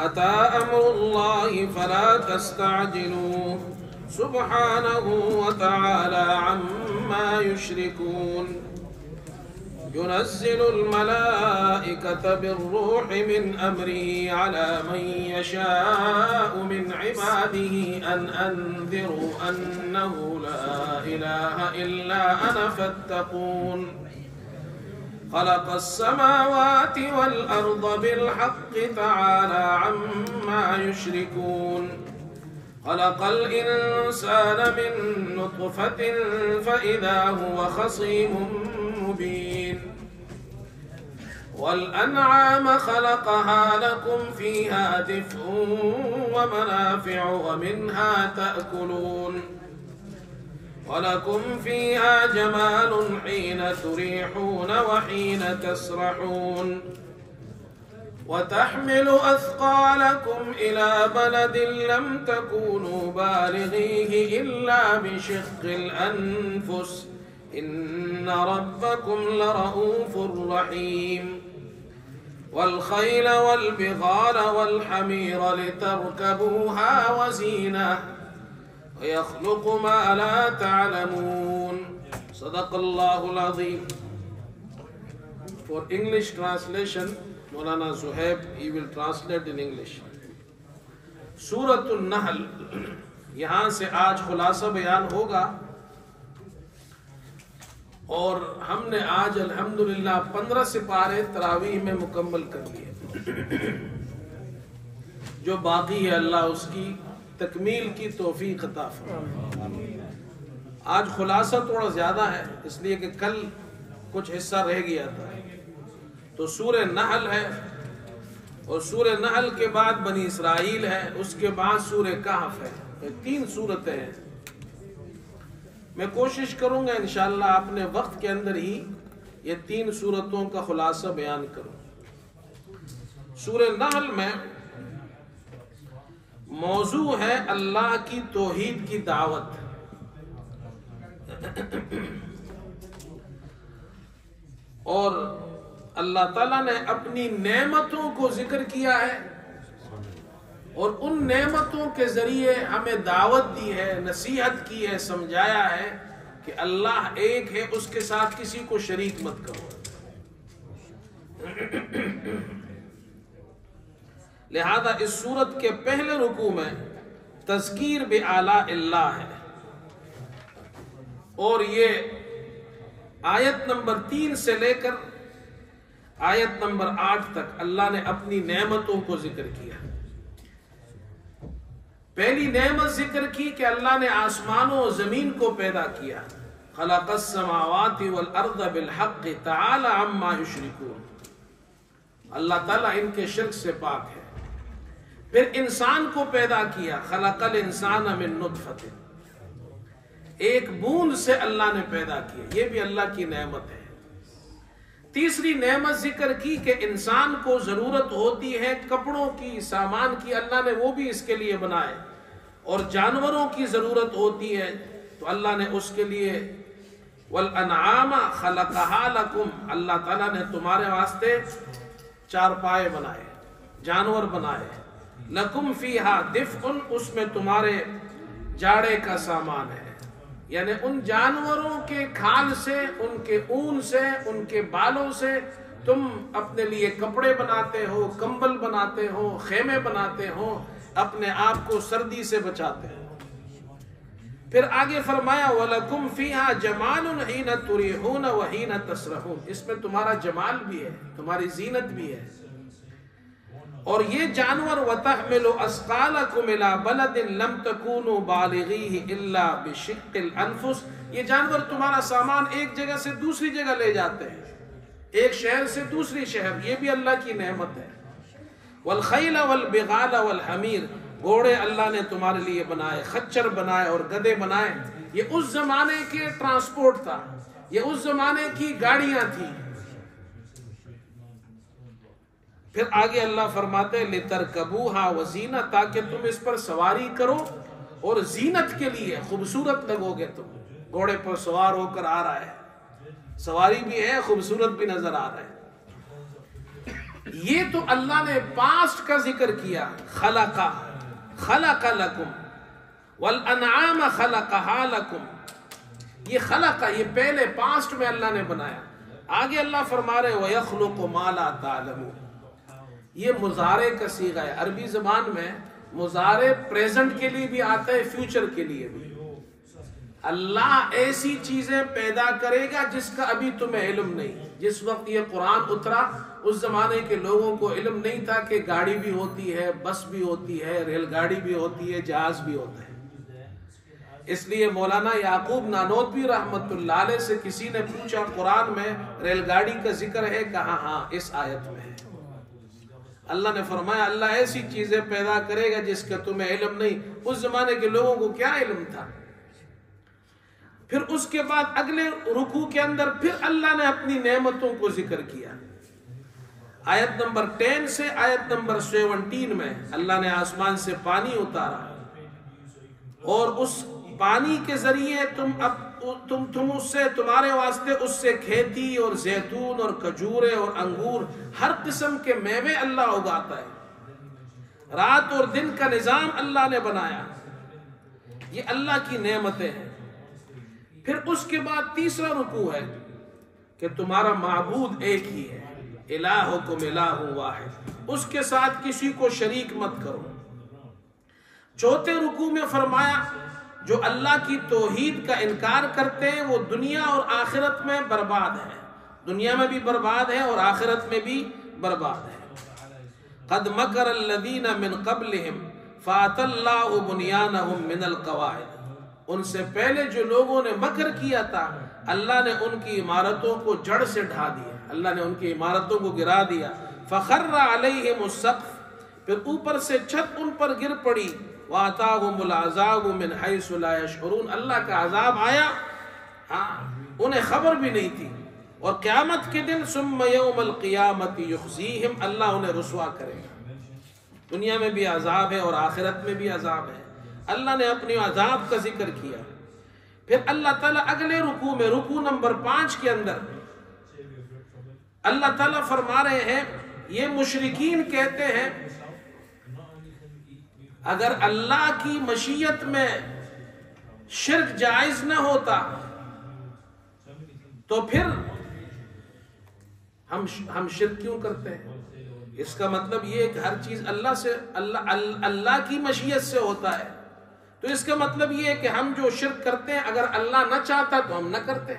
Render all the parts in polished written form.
أتى أمر الله فلا تستعجلوه سبحانه وتعالى عما يشركون ينزل الملائكة بالروح من أمره على من يشاء من عباده أن أنذروا أنه لا إله إلا أنا فاتقون خلق السماوات والأرض بالحق تعالى عما يشركون خلق الإنسان من نطفة فإذا هو خصيم مبين والأنعام خلقها لكم فيها دفء ومنافع ومنها تأكلون ولكم فيها جمال حين تريحون وحين تسرحون وتحمل أثقالكم إلى بلد لم تكونوا بالغيه إلا بشق الأنفس إن ربكم لرؤوف رحيم والخيل والبغال والحمير لتركبوها وزينة ويخلق ما لا تعلمون صدق الله العظيم. For English translation, Maulana Zuhaib, he will translate in English. سورۃ النحل، یہاں سے آج خلاصہ بیان ہوگا، اور ہم نے آج الحمدللہ 15 سپارے تراویح میں مکمل کر لیے. جو باقی ہے اللہ اس کی تکمیل کی توفیق عطا فرمائے. آج خلاصہ تھوڑا زیادہ ہے اس لیے کہ کل کچھ حصہ رہ گیا تھا. تو سورہ نحل ہے، اور سورہ نحل کے بعد بنی اسرائیل ہے، اس کے بعد سورہ کہف ہے. یہ 3 سورتیں ہیں. میں کوشش کروں گا انشاءاللہ اپنے وقت کے اندر ہی یہ 3 سورتوں کا خلاصہ بیان کروں. سورہ نحل میں موضوع ہے اللہ کی توحید کی دعوت. اور اللہ تعالیٰ نے اپنی نعمتوں کو ذکر کیا ہے، اور ان نعمتوں کے ذریعے ہمیں دعوت دی ہے، نصیحت کی ہے، سمجھایا ہے کہ اللہ ایک ہے، اس کے ساتھ کسی کو شریک مت کرو. لہذا اس سورت کے پہلے رکوع میں تذکیر بآلاء اللہ ہے، اور یہ آیت نمبر 3 سے لے کر آیت نمبر 8 تک اللہ نے اپنی نعمتوں کو ذکر کیا. پہلی نعمت ذکر کی کہ اللہ نے آسمانوں و زمین کو پیدا کیا. خلق السماوات والارض بالحق تعالی عما یشرکون. اللہ تعالیٰ ان کے شرک سے پاک ہے. پھر انسان کو پیدا کیا. خلق الانسان من نطفۃ، ایک بوند سے اللہ نے پیدا کیا. یہ بھی اللہ کی نعمت ہے. تیسری نعمت ذکر کی کہ انسان کو ضرورت ہوتی ہے کپڑوں کی، سامان کی، اللہ نے وہ بھی اس کے لیے بنائے. اور جانوروں کی ضرورت ہوتی ہے تو اللہ نے اس کے لیے والانعام خلقہا لکم، اللہ تعالیٰ نے تمہارے واسطے چارپائے بنائے، جانور بنائے. لکم فیہا دفء، اس میں تمہارے جاڑے کا سامان ہے. یعنی ان جانوروں کے کھال سے، ان کے اون سے، ان کے بالوں سے تم اپنے لیے کپڑے بناتے ہو، کمبل بناتے ہو، خیمے بناتے ہو، اپنے آپ کو سردی سے بچاتے ہو. پھر آگے فرمایا وَلَكُمْ فِيهَا جَمَالٌ حِينَ تُرِيحُونَ وَحِينَ تَسْرَحُونَ، اس میں تمہارا جمال بھی ہے، تمہاری زینت بھی ہے. اور یہ جانور وَتَحْمِلُ أَثْقَالَكُمْ إِلَى بَلَدٍ لَمْ تَكُونُوا بَالِغِيهِ إِلَّا بِشِقِّ الْأَنفُسِ، یہ جانور تمہارا سامان ایک جگہ سے دوسری جگہ لے جاتے ہیں، ایک شہر سے دوسری شہر. یہ بھی اللہ کی نعمت ہے. والخیل والبغال والحمیر، گھوڑے اللہ نے تمہارے لیے بنائے، خچر بنائے اور گدھے بنائے. یہ اس زمانے کے ٹرانسپورٹ تھا، یہ اس زمانے کی گاڑیاں تھیں. پھر آگے اللہ فرماتے ہیں لِتَرْكَبُوهَا وَزِينَةً، تاکہ تم اس پر سواری کرو اور زینت کے لیے خوبصورت لگو گے. تم گھوڑے پر سوار ہو کر آ رہا ہے، سواری بھی ہے، خوبصورت بھی نظر آ رہا ہے. یہ تو اللہ نے پاسٹ کا ذکر کیا، خلق لکم والانعام خلقہا لکم، یہ خلق، یہ پہلے پاسٹ میں اللہ نے بنایا. آگے اللہ فرما رہے وَيَخْلُقُ مَا لَا تَعْلَمُونَ، یہ مضارع کا صیغہ ہے. عربی زبان میں مضارع پریزنٹ کے لیے بھی آتا ہے، فیوچر کے لیے بھی. اللہ ایسی چیزیں پیدا کرے گا جس کا ابھی تمہیں علم نہیں. جس وقت یہ قرآن اترا اس زمانے کے لوگوں کو علم نہیں تھا کہ گاڑی بھی ہوتی ہے، بس بھی ہوتی ہے، ریل گاڑی بھی ہوتی ہے، جہاز بھی ہوتا ہے. اس لیے مولانا یعقوب نانوتوی رحمت اللہ علیہ سے کسی نے پوچھا قرآن میں ریل گاڑی کا ذکر ہے؟ کہا ہاں اس آیت میں ہے. اللہ نے فرمایا اللہ ایسی چیزیں پیدا کرے گا جس کا تمہیں علم نہیں. اس زمانے کے لوگوں کو کیا علم تھا؟ پھر اس کے بعد اگلے رکوع کے اندر پھر اللہ نے اپنی نعمتوں کو ذکر کیا. آیت نمبر 10 سے آیت نمبر 17 میں اللہ نے آسمان سے پانی اتارا اور اس پانی کے ذریعے تم اس سے، تمہارے واسطے اس سے کھیتی اور زیتون اور کھجورے اور انگور، ہر قسم کے میوے اللہ اگاتا ہے. رات اور دن کا نظام اللہ نے بنایا. یہ اللہ کی نعمتیں ہیں. پھر اس کے بعد تیسرا رکوع ہے کہ تمہارا معبود ایک ہی ہے، الہکم الہ واحد، اس کے ساتھ کسی کو شریک مت کرو. چوتھے رکوع میں فرمایا جو اللہ کی توحید کا انکار کرتے ہیں وہ دنیا اور آخرت میں برباد ہے. دنیا میں بھی برباد ہے اور آخرت میں بھی برباد ہے. قد مکر الذین من قبلہم فأتی اللہ بنیانہم من القواعد، ان سے پہلے جو لوگوں نے مکر کیا تھا اللہ نے ان کی عمارتوں کو جڑ سے ڈھا دیا، اللہ نے ان کی عمارتوں کو گرا دیا. فخر علیہم السقف، پھر اوپر سے چھت ان پر گر پڑی. وَآتَاهُمُ الْعَذَابُ مِنْ حَيْثُ لَا يَشْعُرُونَ، اللہ کا عذاب آیا، انہیں خبر بھی نہیں تھی. اور قیامت کے دن ثُمَّ يَوْمَ الْقِيَامَةِ يُخْزِيهِمْ، اللہ انہیں رسوا کرے گا. دنیا میں بھی عذاب ہے اور آخرت میں بھی عذاب ہے. اللہ نے اپنے عذاب کا ذکر کیا. پھر اللہ تعالیٰ اگلے رکوع میں، رکوع نمبر 5 کے اندر اللہ تعالیٰ فرما رہے ہیں یہ مشرکین کہتے ہیں اگر اللہ کی مشیت میں شرک جائز نہ ہوتا تو پھر ہم شرک کیوں کرتے ہیں؟ اس کا مطلب یہ ہے کہ ہر چیز اللہ سے، اللہ کی مشیت سے ہوتا ہے. تو اس کا مطلب یہ ہے کہ ہم جو شرک کرتے ہیں اگر اللہ نہ چاہتا تو ہم نہ کرتے.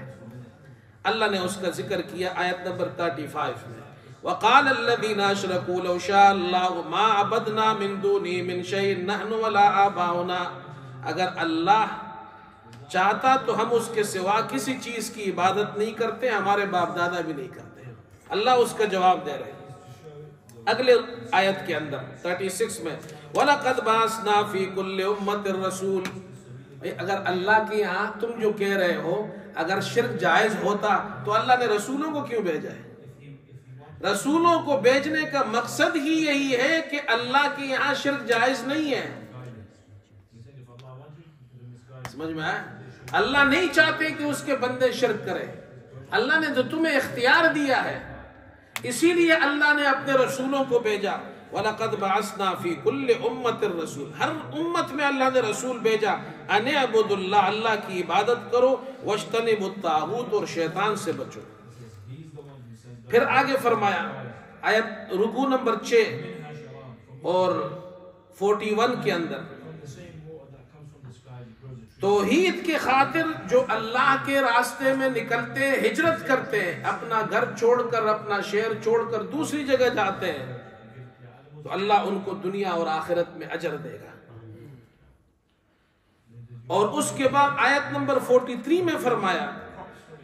اللہ نے اس کا ذکر کیا آیت نمبر 35 میں. وقال الذين اشركوا لو شاء الله ما عبدنا من دونه من شيء نحن ولا آباؤنا، اگر اللہ چاہتا تو ہم اس کے سوا کسی چیز کی عبادت نہیں کرتے، ہمارے باپ دادا بھی نہیں کرتے. اللہ اس کا جواب دے رہے ہیں اگلے آیت کے اندر 36 میں. وَلَقَدْ بَعَثْنَا فِي كُلِّ أُمَّةٍ الرَّسُولِ، اگر اللہ کے یہاں تم جو کہہ رہے ہو اگر شرک جائز ہوتا تو اللہ نے رسولوں کو کیوں بھیجا ہے؟ رسولوں کو بھیجنے کا مقصد ہی یہی ہے کہ اللہ کے یہاں شرک جائز نہیں ہے. سمجھ میں آیا؟ اللہ نہیں چاہتے کہ اس کے بندے شرک کریں. اللہ نے تو تمہیں اختیار دیا ہے، اسی لیے اللہ نے اپنے رسولوں کو بھیجا. وَلَقَدْ بَعَثْنَا فِي كُلِّ أُمَّةٍ الرَّسُولِ، ہر امت میں اللہ نے رسول بھیجا. أَنِ اعْبُدُوا اللَّهَ، اللہ کی عبادت کرو. وَاجْتَنِبُوا الطَّاغُوتَ، اور شیطان سے بچو. پھر آگے فرمایا آیت رکوع نمبر 6 اور 41 کے اندر توحید کے خاطر جو اللہ کے راستے میں نکلتے ہیں، ہجرت کرتے ہیں، اپنا گھر چھوڑ کر، اپنا شہر چھوڑ کر دوسری جگہ جاتے ہیں، تو اللہ ان کو دنیا اور آخرت میں اجر دے گا. اور اس کے بعد آیت نمبر 43 میں فرمایا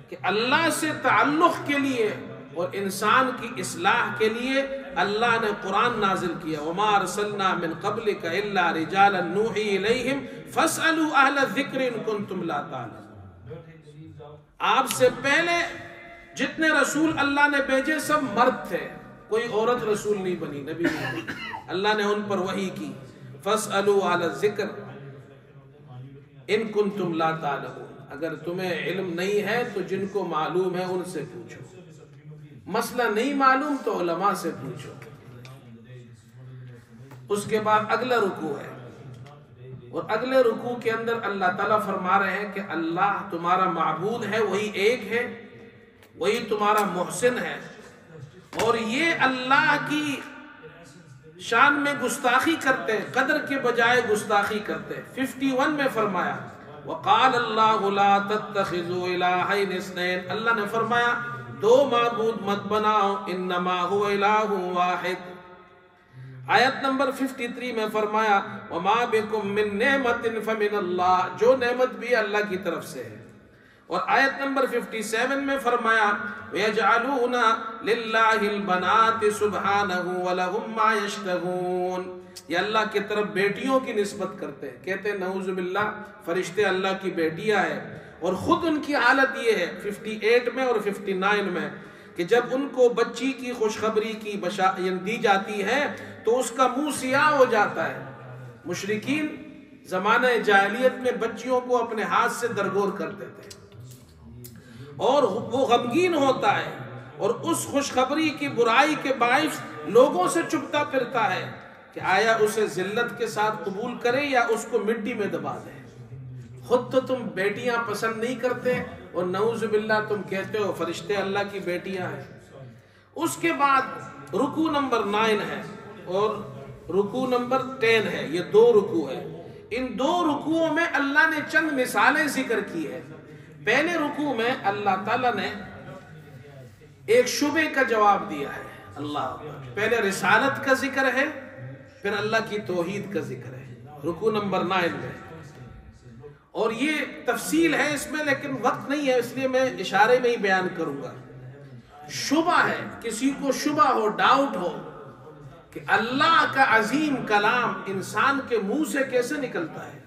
کہ اللہ سے تعلق کے لیے اور انسان کی اصلاح کے لیے اللہ نے قرآن نازل کیا. وَمَا أَرْسَلْنَا مِن قَبْلِكَ إِلَّا رِجَالًا نُوحِي إِلَيْهِمْ فَاسْأَلُوا أَهْلَ الذِّكْرِ إِن كُنتُمْ لَا تَعْلَمُونَ. آپ سے پہلے جتنے رسول اللہ نے بھیجے سب مرد تھے، کوئی عورت رسول نہیں بنی، نبی نہیں بنی. اللہ نے ان پر وحی کی. فَاسْأَلُوا أَهْلَ الذِّكْرِ إِن كُنتُمْ لَا تَعْلَمُونَ، اگر تمہیں علم نہیں ہے تو جن کو معلوم ہے ان سے پوچھو. مسئلہ نہیں معلوم تو علماء سے پوچھو۔ اس کے بعد اگلا رکوع ہے، اور اگلے رکوع کے اندر اللہ تعالیٰ فرما رہے ہیں کہ اللہ تمہارا معبود ہے، وہی ایک ہے، وہی تمہارا محسن ہے، اور یہ اللہ کی شان میں گستاخی کرتے ہیں، قدر کے بجائے گستاخی کرتے ہیں۔ 51 میں فرمایا وَقَالَ اللَّهُ لَا تَتَّخِذُوا إِلَٰهَيْنِ اثْنَيْنِ، اللہ نے فرمایا دو معبود مت بناؤ، انما هو الہ واحد۔ آیت نمبر 53 میں فرمایا وَمَا بِكُم مِّن نِعْمَةٍ فَمِنَ اللَّهِ، جو نعمت بھی اللہ کی طرف سے ہے۔ اور آیت نمبر 57 میں فرمایا وَيَجْعَلُونَ لِلَّهِ الْبَنَاتِ سُبْحَانَهُ وَلَهُم مَّا يَشْتَهُونَ، یہ اللہ کی طرف بیٹیوں کی نسبت کرتے ہیں، کہتے ہیں نعوذ باللہ فرشتے اللہ کی بیٹیاں ہیں، اور خود ان کی حالت یہ ہے 58 میں اور 59 میں کہ جب ان کو بچی کی خوشخبری کی بشارت دی جاتی ہے تو اس کا منہ سیاہ ہو جاتا ہے۔ مشرکین زمانہ جاہلیت میں بچیوں کو اپنے ہاتھ سے درگور کرتے تھے، اور وہ غمگین ہوتا ہے، اور اس خوشخبری کی برائی کے باعث لوگوں سے چپتا پھرتا ہے کہ آیا اسے ذلت کے ساتھ قبول کرے یا اس کو مٹی میں دبا دے۔ خود تو تم بیٹیاں پسند نہیں کرتے، اور نعوذ باللہ تم کہتے ہو فرشتے اللہ کی بیٹیاں ہیں۔ اس کے بعد رکوع نمبر 9 ہے اور رکوع نمبر 10 ہے، یہ دو رکوع ہے۔ ان دو رکوعوں میں اللہ نے چند مثالیں ذکر کی ہے۔ پہلے رکوع میں اللہ تعالیٰ نے ایک شبے کا جواب دیا ہے، اللہ پہلے رسالت کا ذکر ہے، پھر اللہ کی توحید کا ذکر ہے رکوع نمبر 9 میں، اور یہ تفصیل ہے اس میں لیکن وقت نہیں ہے اس لیے میں اشارے میں ہی بیان کروں گا۔ شبہ ہے، کسی کو شبہ ہو، ڈاؤٹ ہو کہ اللہ کا عظیم کلام انسان کے منہ سے کیسے نکلتا ہے،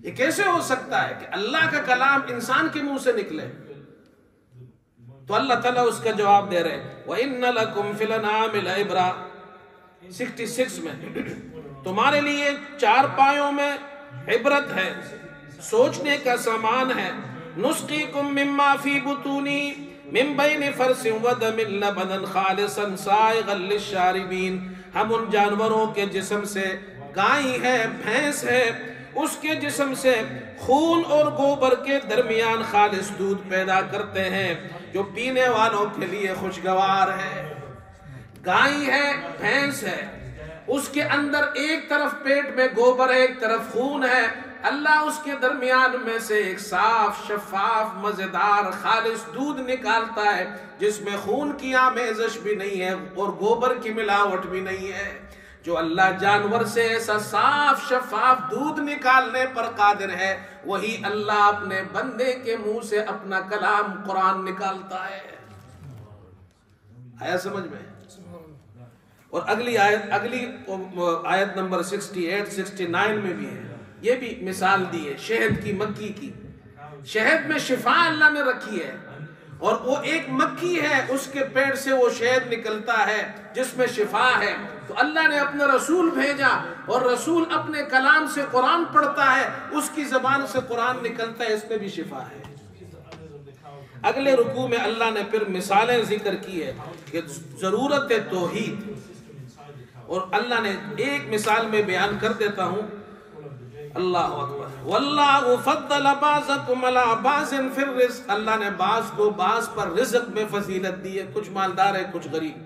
یہ کیسے ہو سکتا ہے کہ اللہ کا کلام انسان کے منہ سے نکلے، تو اللہ تعالیٰ اس کا جواب دے رہے ہیں وَإِنَّ لَكُمْ فِي الْأَنْعَامِ لَعِبْرَةً 66 میں، تمہارے لیے چار پایوں میں عبرت ہے، سوچنے کا سامان ہے۔ نُسْقِيكُم مِّمَّا فِي بُطُونِهِ مِن بَيْنِ فَرْثٍ وَدَمٍ لَبَنًا خَالِصًا سَائِغًا لِلشَّارِبِينَ، ہم ان جانوروں کے جسم سے، گائے ہے، بھینس ہے، اس کے جسم سے خون اور گوبر کے درمیان خالص دودھ پیدا کرتے ہیں جو پینے والوں کے لیے خوشگوار ہے۔ گائے ہے، بھینس ہے، اس کے اندر ایک طرف پیٹ میں گوبر ہے، ایک طرف خون ہے، اللہ اس کے درمیان میں سے ایک صاف شفاف مزیدار خالص دودھ نکالتا ہے جس میں خون کی آمیزش بھی نہیں ہے اور گوبر کی ملاوٹ بھی نہیں ہے۔ جو اللہ جانور سے ایسا صاف شفاف دودھ نکالنے پر قادر ہے، وہی اللہ اپنے بندے کے منہ سے اپنا کلام قرآن نکالتا ہے۔ آیا سمجھ میں؟ اور اگلی آیت نمبر 68 69 میں بھی ہے، یہ بھی مثال دی ہے شہد کی، مکھی کی۔ شہد میں شفا اللہ نے رکھی ہے، اور وہ ایک مکھی ہے، اس کے پیٹ سے وہ شہد نکلتا ہے جس میں شفا ہے۔ تو اللہ نے اپنا رسول بھیجا، اور رسول اپنے کلام سے قرآن پڑھتا ہے، اس کی زبان سے قرآن نکلتا ہے، اس میں بھی شفا ہے۔ اگلے رکوع میں اللہ نے پھر مثالیں ذکر کی ہے کہ ضرورت ہے توحید، اور اللہ نے ایک مثال میں بیان کر دیتا ہوں۔ اللہ اکبر واللہ فضل بعضکم علی بعض فی الرزق، اللہ نے بعض کو بعض پر رزق میں فضیلت دی ہے، کچھ مالدار ہے کچھ غریب۔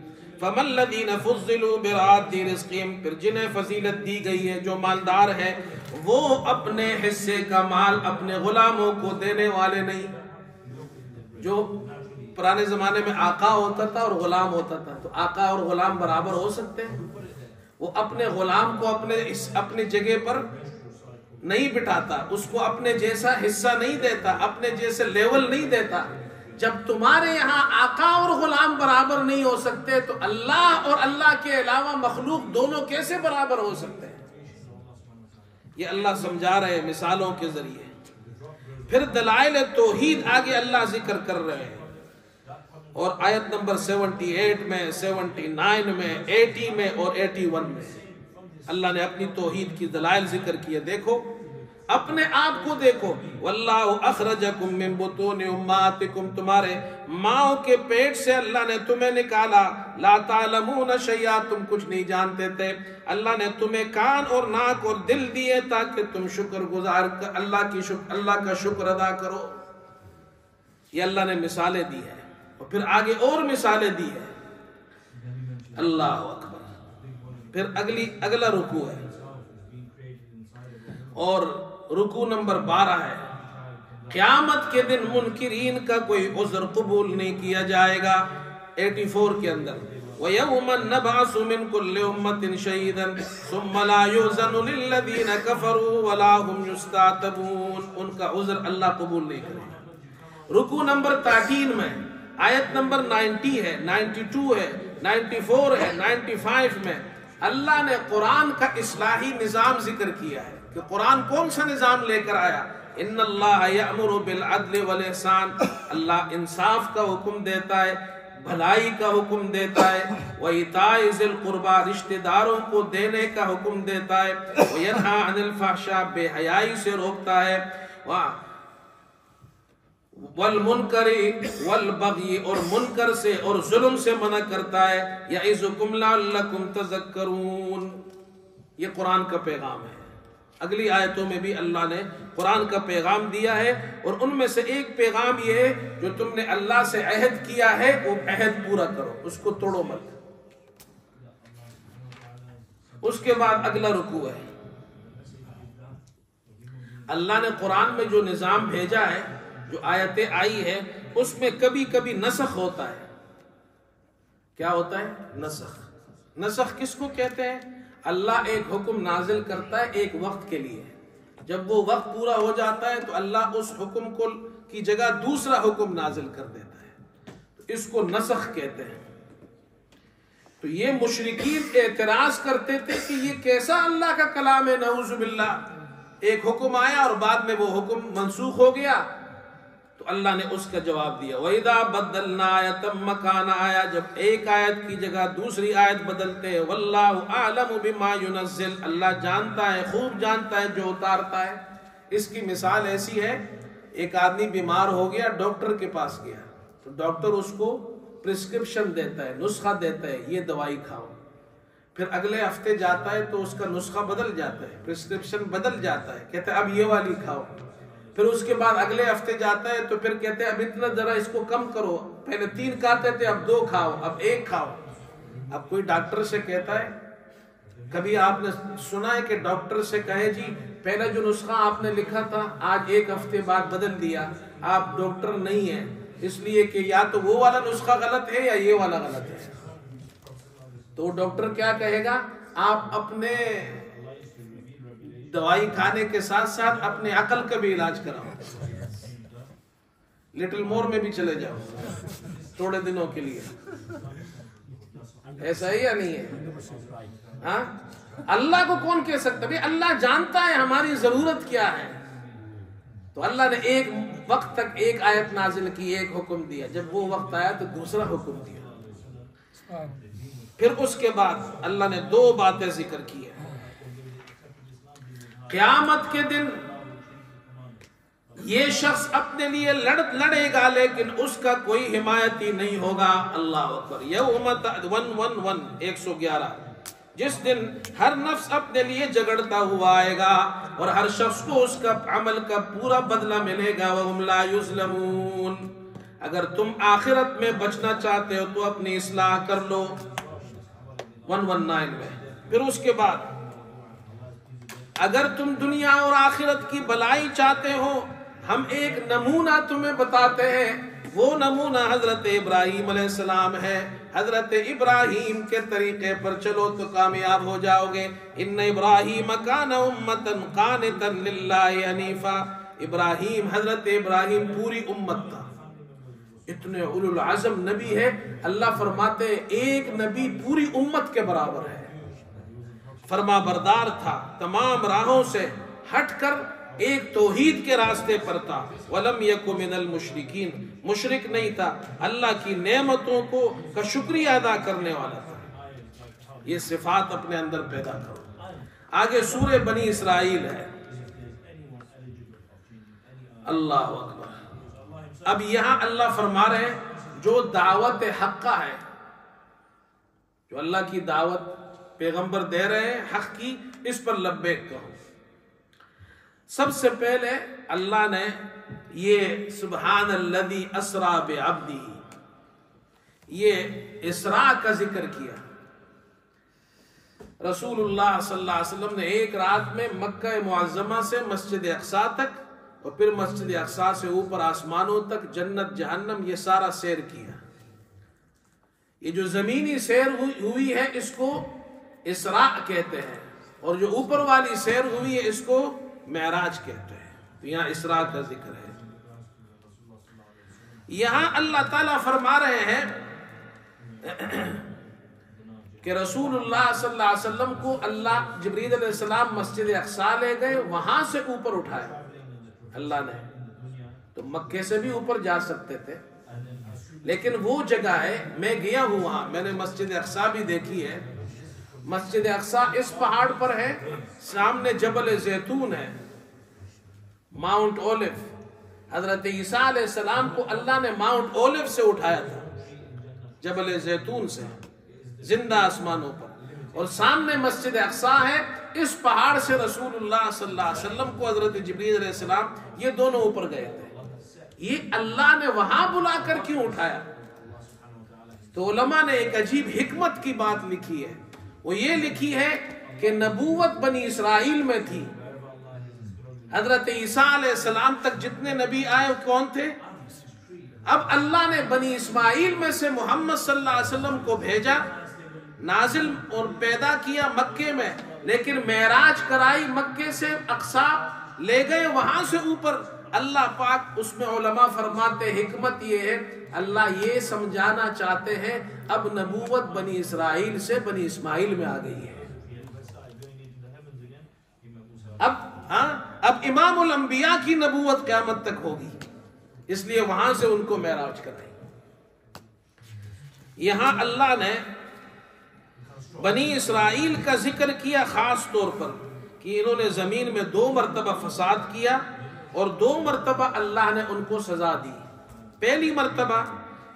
فَمَا الَّذِينَ فُضِّلُوا بِرَادِّ رِزْقِهِمْ، پھر جنہیں فضیلت دی گئی ہے جو مالدار ہے وہ اپنے حصے کا مال اپنے غلاموں کو دینے والے نہیں۔ جو پرانے زمانے میں آقا ہوتا تھا اور غلام ہوتا تھا، تو آقا اور غلام برابر ہو سکتے ہیں؟ وہ اپنے غلام کو اپنے جگہ پر نہیں بٹھاتا، اس کو اپنے جیسا حصہ نہیں دیتا، اپنے جیسے لیول نہیں دیتا۔ جب تمہارے یہاں آقا اور غلام برابر نہیں ہو سکتے تو اللہ اور اللہ کے علاوہ مخلوق دونوں کیسے برابر ہو سکتے ہیں؟ یہ اللہ سمجھا رہے مثالوں کے ذریعے۔ پھر دلائل توحید آگے اللہ ذکر کر رہے ہیں، اور آیت نمبر 78 میں، 79 میں، 80 میں اور 81 میں اللہ نے اپنی توحید کی دلائل ذکر کیے۔ دیکھو اپنے آپ کو دیکھو. واللہ اخرجکم من بطون امہاتکم، تمہارے ماں کے پیٹ سے اللہ نے تمہیں نکالا. لا تعلمون شیئا، تم کچھ نہیں جانتے تھے. اللہ نے تمہیں کان اور ناک اور دل دیے تاکہ تم شکر گزار اللہ کا شکر ادا کرو. یہ اللہ نے مثالیں دی ہیں، اور پھر آگے اور مثالیں دی ہیں. اللہ اکبر. پھر اگلا رکوع ہے، اور رکوع نمبر 12 ہے. قیامت کے دن منکرین کا کوئی عذر قبول نہیں کیا جائے گا. 84 کے اندر وَيَوْمَ نَبْعَثُ مِنْ كُلِّ أُمَّةٍ شَهِيدًا ثُمَّ لَا يُؤْذَنُ لِلَّذِينَ كَفَرُوا وَلَا هُمْ يُسْتَعْتَبُونَ. ان کا عذر اللہ قبول نہیں کرے گا. رکوع نمبر 13 میں آیت نمبر 90 ہے، 92 ہے، 94 ہے، 95 میں اللہ نے قرآن کا اصلاحی نظام ذکر کیا ہے کہ قرآن کون سا نظام لے کر آیا. ان اللہ یأمر بالعدل والاحسان، اللہ انصاف کا حکم دیتا ہے، بھلائی کا حکم دیتا ہے. وَإِيتَاءِ ذِي الْقُرْبَى، رشتہ داروں کو دینے کا حکم دیتا ہے. وَيَنْهَى عَنِ الْفَحْشَاءِ، بے حیائی سے روکتا ہے. وَالْمُنْكَرِ وَالْبَغْيِ، اور منکر سے اور ظلم سے منع کرتا ہے. يَعِظُكُمْ لَعَلَّكُمْ تَذَكَّرُونَ. یہ قرآن کا پیغام ہے. اگلی آیتوں میں بھی اللہ نے قرآن کا پیغام دیا ہے، اور ان میں سے ایک پیغام یہ ہے جو تم نے اللہ سے عہد کیا ہے وہ عہد پورا کرو، اس کو توڑو مت. اس کے بعد اگلا رکوع ہے. اللہ نے قرآن میں جو نظام بھیجا ہے، جو آیتیں آئی ہے، اس میں کبھی کبھی نسخ ہوتا ہے. کیا ہوتا ہے؟ نسخ. نسخ کس کو کہتے ہیں؟ اللہ ایک حکم نازل کرتا ہے ایک وقت کے لیے، جب وہ وقت پورا ہو جاتا ہے تو اللہ اس حکم کی جگہ دوسرا حکم نازل کر دیتا ہے، تو اس کو نسخ کہتے ہیں. تو یہ مشرکین اعتراض کرتے تھے کہ یہ کیسا اللہ کا کلام ہے، نعوذ باللہ. ایک حکم آیا اور بعد میں وہ حکم منسوخ ہو گیا. تو اللہ نے اس کا جواب دیا. وَإِذَا بَدَّلْنَا آیَةً مَّكَانَ آیَةٍ، جب ایک آیت کی جگہ دوسری آیت بدلتے ہیں. وَاللَّهُ أَعْلَمُ بِمَا يُنَزِّلُ، اللہ جانتا ہے، خوب جانتا ہے جو اتارتا ہے. اس کی مثال ایسی ہے، ایک آدمی بیمار ہو گیا، ڈاکٹر کے پاس گیا، تو ڈاکٹر اس کو پرسکرپشن دیتا ہے، نسخہ دیتا ہے، یہ دوائی کھاؤ. پھر اگلے ہفتے جاتا ہے تو اس کا نسخہ بدل جاتا ہے، پرسکرپشن بدل جاتا ہے، کہتا ہے اب یہ والی کھاؤ. پھر اس کے بعد اگلے ہفتے جاتا ہے تو پھر کہتے ہیں اب اتنا ذرا اس کو کم کرو، پہلے 3 کھاتے تھے اب 2 کھاؤ، اب 1 کھاؤ. اب کوئی ڈاکٹر سے کہتا ہے، کبھی آپ نے سنا ہے کہ ڈاکٹر سے کہے جی پہلا جو نسخہ آپ نے لکھا تھا آج 1 ہفتے بعد بدل دیا، آپ ڈاکٹر نہیں ہیں، اس لیے کہ یا تو وہ والا نسخہ غلط ہے یا یہ والا غلط ہے. تو ڈاکٹر کیا کہے گا؟ آپ اپنے دوائی کھانے کے ساتھ ساتھ اپنے عقل کا بھی علاج کراؤ، لٹل مور میں بھی چلے جاؤ تھوڑے دنوں کے لیے. ایسا ہی یا نہیں ہے؟ ہاں، اللہ کو کون کہہ سکتا ہے؟ اللہ جانتا ہے ہماری ضرورت کیا ہے. تو اللہ نے ایک وقت تک ایک آیت نازل کی، ایک حکم دیا، جب وہ وقت آیا تو دوسرا حکم دیا. پھر اس کے بعد اللہ نے 2 باتیں ذکر کی ہیں. قیامت کے دن یہ شخص اپنے لیے لڑے گا لیکن اس کا کوئی حمایتی نہیں ہوگا. اللہ اکبر. یوم 111، جس دن ہر نفس اپنے لیے جھگڑتا ہوا آئے گا اور ہر شخص کو اس کا عمل کا پورا بدلہ ملے گا. وَهُمْ لَا يُظْلَمُونَ. اگر تم آخرت میں بچنا چاہتے ہو تو اپنی اصلاح کر لو. 119 میں. پھر اس کے بعد اگر تم دنیا اور آخرت کی بھلائی چاہتے ہو، ہم ایک نمونہ تمہیں بتاتے ہیں. وہ نمونہ حضرت ابراہیم علیہ السلام ہے. حضرت ابراہیم کے طریقے پر چلو تو کامیاب ہو جاؤ گے. ان ابراہیم کان امۃ قانتا للہ حنیفا. ابراہیم، حضرت ابراہیم پوری امت تھا، اتنے اولو العزم نبی ہے. اللہ فرماتے ہیں ایک نبی پوری امت کے برابر ہے. فرما بردار تھا، تمام راہوں سے ہٹ کر ایک توحید کے راستے پر تھا. وَلَمْ يَكُ مِنَ الْمُشْرِكِينَ، مشرک نہیں تھا، اللہ کی نعمتوں کا شکریہ ادا کرنے والا تھا. یہ صفات اپنے اندر پیدا کرو. آگے سورہ بنی اسرائیل ہے. اللہ اکبر۔ اب یہاں اللہ فرما رہے ہیں جو دعوت حقہ ہے، جو اللہ کی دعوت پیغمبر دے رہے ہیں حق کی، اس پر لبیک کہو۔ سب سے پہلے اللہ نے یہ سبحان الذی اسرا بعبدہ، یہ اسراء کا ذکر کیا۔ رسول اللہ صلی اللہ علیہ وسلم نے ایک رات میں مکہ معظمہ سے مسجد اقصیٰ تک اور پھر مسجد اقصیٰ سے اوپر آسمانوں تک، جنت جہنم، یہ سارا سیر کیا۔ یہ جو زمینی سیر ہوئی ہے اس کو اسراء کہتے ہیں، اور جو اوپر والی سیر ہوئی ہے اس کو معراج کہتے ہیں۔ تو یہاں اسراء کا ذکر ہے۔ یہاں اللہ تعالیٰ فرما رہے ہیں کہ رسول اللہ صلی اللہ علیہ وسلم کو اللہ جبریل علیہ السلام مسجد اقصیٰ لے گئے، وہاں سے اوپر اٹھایا اللہ نے۔ تو مکے سے بھی اوپر جا سکتے تھے، لیکن وہ جگہ ہے، میں گیا ہوں وہاں، میں نے مسجد اقصیٰ بھی دیکھی ہے۔ مسجد اقصیٰ اس پہاڑ پر ہے، سامنے جبل زیتون ہے، ماؤنٹ اولو۔ حضرت عیسیٰ علیہ السلام کو اللہ نے ماؤنٹ اولو سے اٹھایا تھا، جبل زیتون سے، زندہ آسمانوں پر، اور سامنے مسجد اقصیٰ ہے۔ اس پہاڑ سے رسول اللہ صلی اللہ علیہ وسلم کو حضرت جبریل علیہ السلام یہ دونوں اوپر گئے تھے۔ یہ اللہ نے وہاں بلا کر کیوں اٹھایا؟ تو علماء نے ایک عجیب حکمت کی بات لکھی ہے، وہ یہ لکھی ہے کہ نبوت بنی اسرائیل میں تھی۔ حضرت عیسیٰ علیہ السلام تک جتنے نبی آئے وہ کون تھے؟ اب اللہ نے بنی اسماعیل میں سے محمد صلی اللہ علیہ وسلم کو بھیجا، نازل اور پیدا کیا مکے میں، لیکن معراج کرائی مکے سے اقصیٰ لے گئے، وہاں سے اوپر۔ اللہ پاک اس میں علماء فرماتے حکمت یہ ہے، اللہ یہ سمجھانا چاہتے ہیں اب نبوت بنی اسرائیل سے بنی اسماعیل میں آ گئی ہے۔ اب امام الانبیاء کی نبوت قیامت تک ہوگی، اس لیے وہاں سے ان کو معراج کرائی۔ یہاں اللہ نے بنی اسرائیل کا ذکر کیا خاص طور پر کہ انہوں نے زمین میں 2 مرتبہ فساد کیا اور 2 مرتبہ اللہ نے ان کو سزا دی۔ پہلی مرتبہ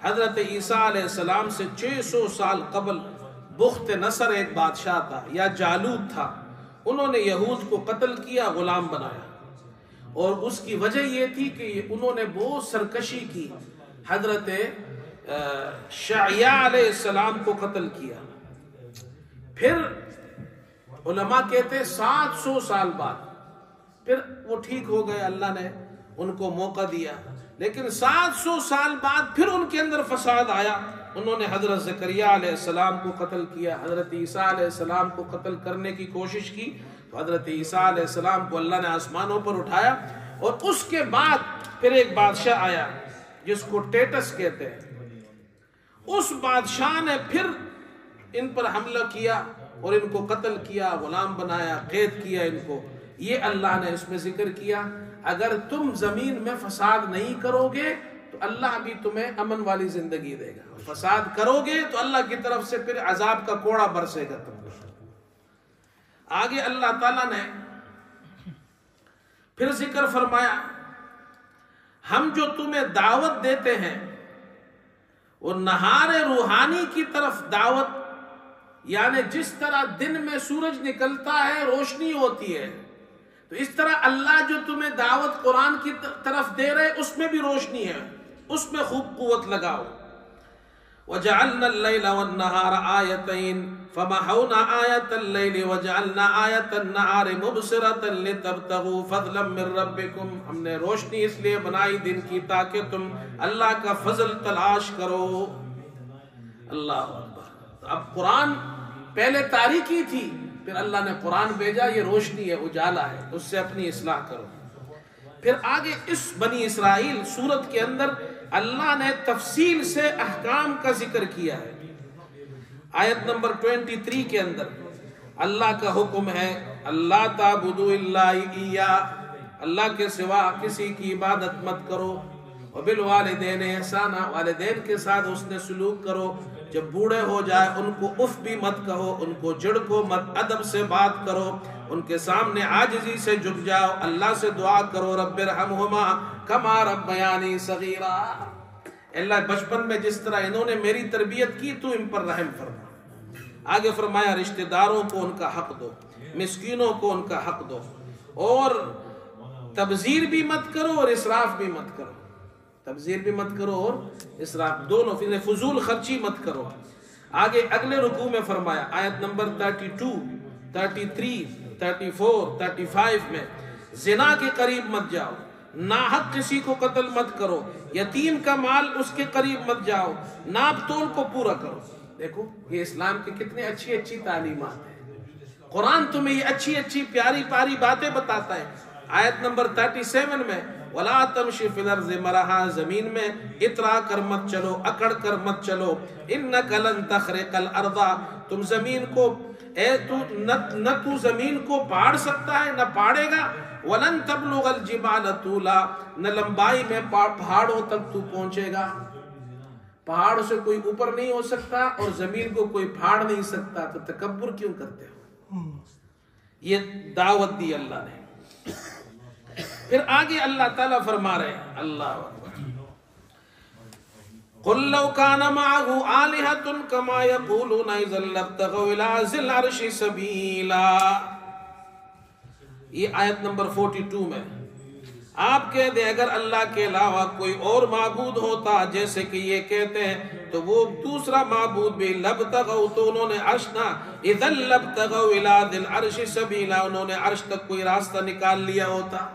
حضرت عیسیٰ علیہ السلام سے 600 سال قبل بخت نصر ایک بادشاہ تھا، یا جالوت تھا، انہوں نے یہود کو قتل کیا، غلام بنایا، اور اس کی وجہ یہ تھی کہ انہوں نے بہت سرکشی کی، حضرت شعیاء علیہ السلام کو قتل کیا۔ پھر علماء کہتے ہیں 700 سال بعد پھر وہ ٹھیک ہو گئے، اللہ نے ان کو موقع دیا، لیکن 700 سال بعد پھر ان کے اندر فساد آیا۔ انہوں نے حضرت زکریا علیہ السلام کو قتل کیا، حضرت عیسیٰ علیہ السلام کو قتل کرنے کی کوشش کی، تو حضرت عیسیٰ علیہ السلام کو اللہ نے آسمانوں پر اٹھایا، اور اس کے بعد پھر ایک بادشاہ آیا جس کو ٹیٹس کہتے ہیں۔ اس بادشاہ نے پھر ان پر حملہ کیا اور ان کو قتل کیا، غلام بنایا، قید کیا ان کو۔ یہ اللہ نے اس میں ذکر کیا، اگر تم زمین میں فساد نہیں کرو گے تو اللہ بھی تمہیں امن والی زندگی دے گا، فساد کرو گے تو اللہ کی طرف سے پھر عذاب کا کوڑا برسے گا تم کو۔ آگے اللہ تعالیٰ نے پھر ذکر فرمایا، ہم جو تمہیں دعوت دیتے ہیں وہ نہار روحانی کی طرف دعوت، یعنی جس طرح دن میں سورج نکلتا ہے روشنی ہوتی ہے، تو اس طرح اللہ جو تمہیں دعوت قرآن کی طرف دے رہے اس میں بھی روشنی ہے، اس میں خوب قوت لگاؤ۔ وَجَعَلْنَا اللَّيْلَ وَالنَّهَارَ آيَتَيْنِ فَمَحَوْنَا آيَةَ اللَّيْلِ وَجَعَلْنَا آيَةَ النَّهَارِ مُبْصِرَةً لِتَبْتَغُوا فَضْلًا مِّن رَّبِّكُمْ، ہم نے روشنی اس لیے بنائی دن کی تاکہ تم اللہ کا فضل تلاش کرو۔ اللہ اکبر۔ اب قرآن پہلے تاریکی تھی، پھر اللہ نے قرآن بھیجا، یہ روشنی ہے، اجالا ہے، اس سے اپنی اصلاح کرو۔ پھر آگے اس بنی اسرائیل سورت کے اندر اللہ نے تفصیل سے احکام کا ذکر کیا ہے۔ آیت نمبر 23 کے اندر اللہ کا حکم ہے اللہ تعبدوا الا ایہ، اللہ کے سوا کسی کی عبادت مت کرو، وبالوالدین احسانا، والدین کے ساتھ حسن سلوک کرو، جب بوڑھے ہو جائے ان کو اف بھی مت کہو، ان کو جھڑکو مت، ادب سے بات کرو، ان کے سامنے عاجزی سے جھک جاؤ، اللہ سے دعا کرو رب ارحمہما کما ربیانی صغیرا، اللہ بچپن میں جس طرح انہوں نے میری تربیت کی تو ان پر رحم فرما۔ آگے فرمایا رشتہ داروں کو ان کا حق دو، مسکینوں کو ان کا حق دو، اور تبذیر بھی مت کرو اور اسراف بھی مت کرو، تبذیر بھی مت کرو اور اسراف، دونوں، فضول خرچی مت کرو۔ آگے اگلے رکوع میں فرمایا آیت نمبر 32، 33، 34، 35 میں زنا کے قریب مت جاؤ، ناحق کسی کو قتل مت کرو، یتیم کا مال اس کے قریب مت جاؤ، ناپ تول کو پورا کرو۔ دیکھو یہ اسلام کی کتنی اچھی اچھی تعلیمات ہیں، قرآن تمہیں یہ اچھی اچھی پیاری پیاری باتیں بتاتا ہے۔ آیت نمبر 37 میں وَلَا تَمْشِ فِي الْأَرْضِ مَرَحًا، زمین میں اترا کر مت چلو، اکڑ کر مت چلو، إِنَّكَ لَن تَخْرِقَ الْأَرْضَ، تم زمین کو نہ تو زمین کو پاڑ سکتا ہے نہ پاڑے گا، وَلَن تَبْلُغَ الْجِبَالَ طُولًا، نہ لمبائی میں پہاڑوں تک تو پہنچے گا، پہاڑ سے کوئی اوپر نہیں ہو سکتا اور زمین کو کوئی پھاڑ نہیں سکتا، تو تکبر کیوں کرتے ہو؟ یہ دعوت دی اللہ نے۔ پھر آگے اللہ تعالیٰ فرما رہے ہیں، اللہ اکبر، قُلْ لَوْ كَانَ مَعَهُ آلِهَةٌ كَمَا يَقُولُونَ إِذًا لَابْتَغَوْا إِلَىٰ ذِي الْعَرْشِ سَبِيلًا۔ یہ آیت نمبر 42 میں آپ کہہ دیں اگر اللہ کے علاوہ کوئی اور معبود ہوتا جیسے کہ یہ کہتے ہیں تو وہ دوسرا معبود بھی لَابْتَغَوْا، تو انہوں نے عرشنا، إِذًا لَابْتَغَوْا إِلَىٰ ذِي الْعَرْشِ سَبِيلًا، انہوں نے عرش تک کوئی راستہ نکال لیا ہوتا۔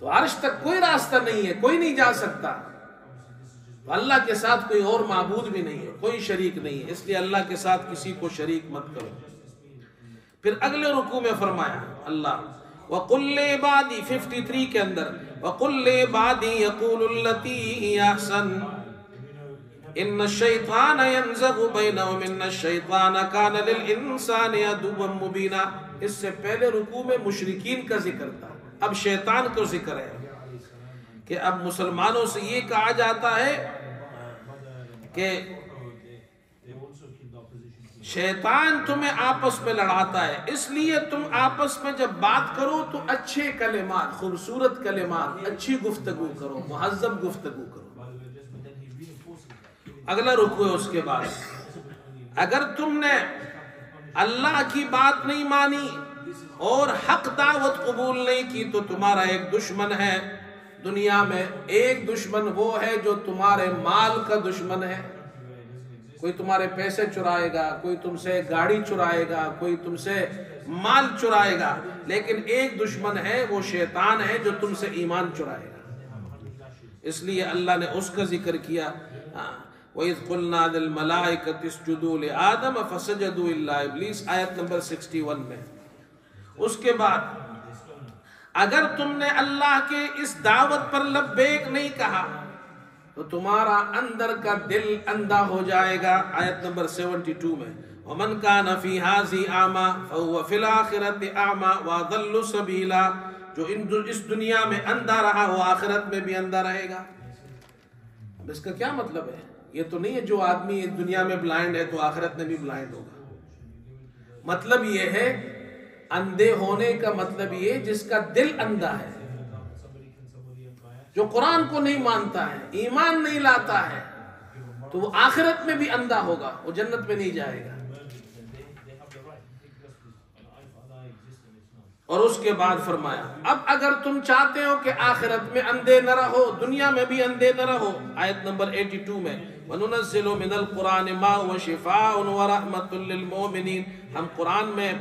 تو عرش تک کوئی راستہ نہیں ہے، کوئی نہیں جا سکتا، تو اللہ کے ساتھ کوئی اور معبود بھی نہیں ہے، کوئی شریک نہیں ہے، اس لیے اللہ کے ساتھ کسی کو شریک مت کرو۔ پھر اگلے رکوع میں فرمایا اللہ وَقُلْ لِعِبَادِي 53 کے اندر وَقُلْ لِعِبَادِي يَقُولُ الَّتِي هِيَ أَحْسَنُ إِنَّ الشَّيْطَانَ يَنزَغُ بَيْنَهُمْ إِنَّ الشَّيْطَانَ كَانَ لِلْإِنسَانِ عَدُوًّا مُبِينًا۔ اس سے پہلے رکوع میں مشرکین کا ذکر تھا، اب شیطان کو ذکر ہے کہ اب مسلمانوں سے یہ کہا جاتا ہے کہ شیطان تمہیں آپس میں لڑاتا ہے، اس لیے تم آپس میں جب بات کرو تو اچھے کلمات، خوبصورت کلمات، اچھی گفتگو کرو، مہذب گفتگو کرو۔ اگلا رکوع ہے اس کے بعد، اگر تم نے اللہ کی بات نہیں مانی اور حق دعوت قبول نہیں کی تو تمہارا ایک دشمن ہے دنیا میں، ایک دشمن وہ ہے جو تمہارے مال کا دشمن ہے، کوئی تمہارے پیسے چرائے گا، کوئی تم سے گاڑی چرائے گا، کوئی تم سے مال چرائے گا، لیکن ایک دشمن ہے وہ شیطان ہے جو تم سے ایمان چرائے گا، اس لیے اللہ نے اس کا ذکر کیا۔ وَإِذْ قُلْنَا لِلْمَلَائِكَةِ اسْجُدُوا لِآدَمَ فَسَجَدُوا إِلَّا إِبْلِيسَ، آیت نمبر 61 میں۔ اس کے بعد اگر تم نے اللہ کے اس دعوت پر لبیک نہیں کہا تو تمہارا اندر کا دل اندھا ہو جائے گا، آیت نمبر 72 میں۔ وَمَنْ كَانَ فِي هَٰذِهِ أَعْمَىٰ فَهُوَ فِي الْآخِرَةِ أَعْمَىٰ وَأَضَلُّ سَبِيلًا، جو اس دنیا میں اندھا رہا وہ آخرت میں بھی اندھا رہے گا۔ اب اس کا کیا مطلب ہے؟ یہ تو نہیں ہے جو آدمی اس دنیا میں بلائنڈ ہے تو آخرت میں بھی بلائنڈ ہوگا، مطلب یہ ہے اندھے ہونے کا مطلب یہ جس کا دل اندھا ہے، جو قرآن کو نہیں مانتا ہے، ایمان نہیں لاتا ہے، تو وہ آخرت میں بھی اندھا ہوگا، وہ جنت میں نہیں جائے گا۔ اور اس کے بعد فرمایا اب اگر تم چاہتے ہو کہ آخرت میں اندھے نہ رہو، دنیا میں بھی اندھے نہ رہو، آیت نمبر 82 میں وَنُنَزِّلُ مِنَ الْقُرْآنِ مَا هُوَ شِفَاءٌ وَرَحْمَةٌ لِّلْمُؤْمِنِينَ، ہم قرآن میں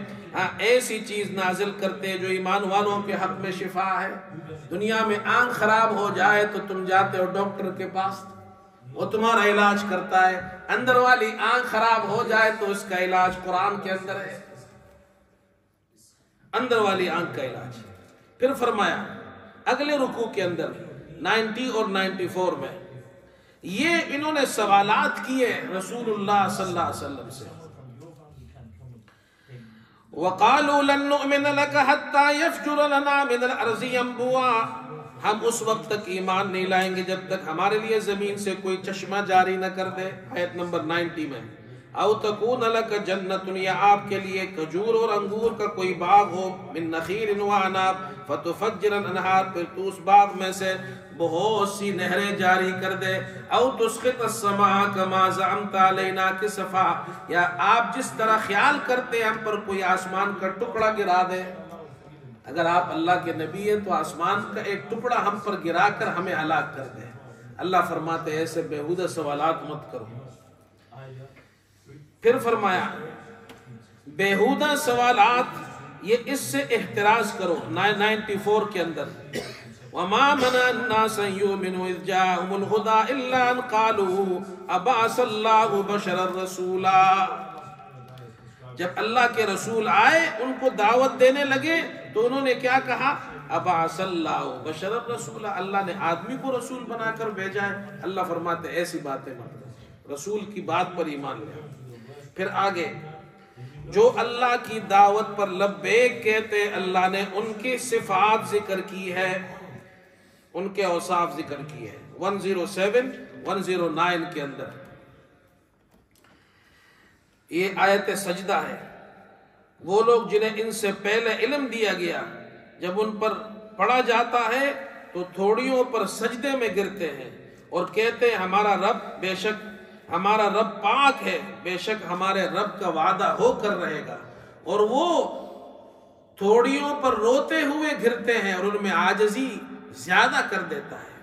ایسی چیز نازل کرتے جو ایمان والوں کے حق میں شفا ہے۔ دنیا میں آنکھ خراب ہو جائے تو تم جاتے ہو ڈاکٹر کے پاس، وہ تمہارا علاج کرتا ہے، اندر والی آنکھ خراب ہو جائے تو اس کا علاج قرآن کے اندر ہے، اندر والی آنکھ کا علاج۔ پھر فرمایا اگلے رکوع کے اندر 90 اور 94 میں یہ انہوں نے سوالات کیے رسول اللہ صلی اللہ علیہ وسلم سے، وَقَالُوا لَن نُّؤْمِنَ لَكَ حَتَّى يَفْجُرَ لَنَا مِنَ الْأَرْضِ يَنبُوعًا، ہم اس وقت تک ایمان نہیں لائیں گے جب تک ہمارے لیے زمین سے کوئی چشمہ جاری نہ کر دے. آیت نمبر 90 میں او تکون لک جنت، یا آپ کے لیے کھجور اور انگور کا کوئی باغ ہو، من نخیل و عناب فتفجر الانہار، پھر تو اس باغ میں سے بہت سی نہریں جاری کر دے. او تسقط السماء کما زعمت علینا کسفا، یا آپ جس طرح خیال کرتے ہم پر کوئی آسمان کا ٹکڑا گرا دے. اگر آپ اللہ کے نبی ہیں تو آسمان کا ایک ٹکڑا ہم پر گرا کر ہمیں ہلاک کر دے. اللہ فرماتے ہیں ایسے بیہودہ سوالات مت کرو. پھر فرمایا بیہودہ سوالات یہ اس سے احتراز کرو. 94 کے اندر وَمَا مَنَعَ النَّاسَ أَن يُؤْمِنُوا إِذْ جَاءَهُمُ الْهُدَىٰ إِلَّا أَن قَالُوا أَبَعَثَ اللَّهُ بَشَرًا رَسُولًا. جب اللہ کے رسول آئے ان کو دعوت دینے لگے تو انہوں نے کیا کہا؟ أَبَعَثَ اللَّهُ بَشَرًا رَسُولًا، اللہ نے آدمی کو رسول بنا کر بھیجا ہے. اللہ فرماتے ایسی باتیں مت کرو، رسول کی بات پر ایمان لے. پھر آگے جو اللہ کی دعوت پر لبیک کہتے اللہ نے ان کی صفات ذکر کی ہے، ان کے اوصاف ذکر کی ہے. 107 109 کے اندر یہ آیت سجدہ ہے. وہ لوگ جنہیں ان سے پہلے علم دیا گیا جب ان پر پڑھا جاتا ہے تو تھوڑیوں پر سجدے میں گرتے ہیں اور کہتے ہیں ہمارا رب بے شک ہمارا رب پاک ہے، بے شک ہمارے رب کا وعدہ ہو کر رہے گا. اور وہ تھوڑیوں پر روتے ہوئے گرتے ہیں اور ان میں عاجزی زیادہ کر دیتا ہے.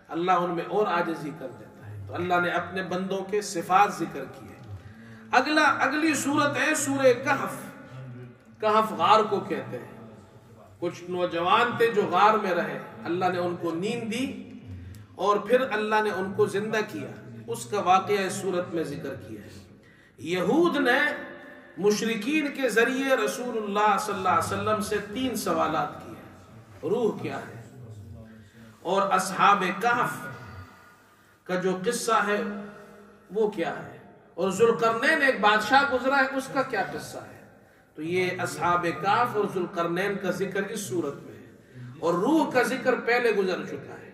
اللہ ان میں اور عاجزی کر دیتا ہے. تو اللہ نے اپنے بندوں کے صفات ذکر کی ہے. اگلی صورت ہے سورہ کہف. کہف غار کو کہتے ہیں. کچھ نوجوان تھے جو غار میں رہے، اللہ نے ان کو نیند دی اور پھر اللہ نے ان کو زندہ کیا. اس کا واقعہ اس صورت میں ذکر کیا ہے. یہود نے مشرکین کے ذریعے رسول اللہ صلی اللہ علیہ وسلم سے 3 سوالات کیے. روح کیا ہے، اور اصحاب کہف کا جو قصہ ہے وہ کیا ہے، اور ذوالقرنین ایک بادشاہ گزرا ہے اس کا کیا قصہ ہے. تو یہ اصحاب کہف اور ذوالقرنین کا ذکر اس صورت میں ہے، اور روح کا ذکر پہلے گزر چکا ہے.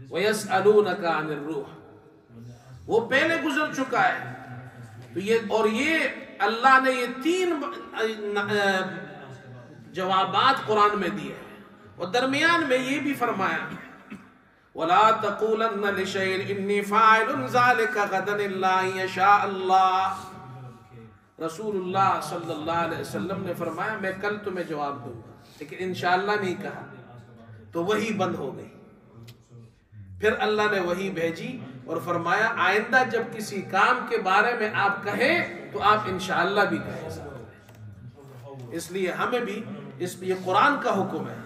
وَيَسْأَلُونَكَ عَنِ الرُّوحِ، وہ پہلے گزر چکا ہے. تو یہ اللہ نے یہ 3 جوابات قرآن میں دیے ہیں، اور درمیان میں یہ بھی فرمایا وَلَا تَقُولَنَّ لِشَيْءٍ إِنِّي فَاعِلٌ ذَلِكَ غَدًا إِلَّا أَن يَشَاءَ اللَّهُ. رسول اللہ صلی اللہ علیہ وسلم نے فرمایا میں کل تمہیں جواب دوں گا، لیکن انشاءاللہ نہیں کہا. تو وحی بند ہو گئی. پھر اللہ نے وحی بھیجی اور فرمایا آئندہ جب کسی کام کے بارے میں آپ کہیں تو آپ انشاءاللہ بھی کہیں. اس لیے ہمیں بھی یہ قرآن کا حکم ہے.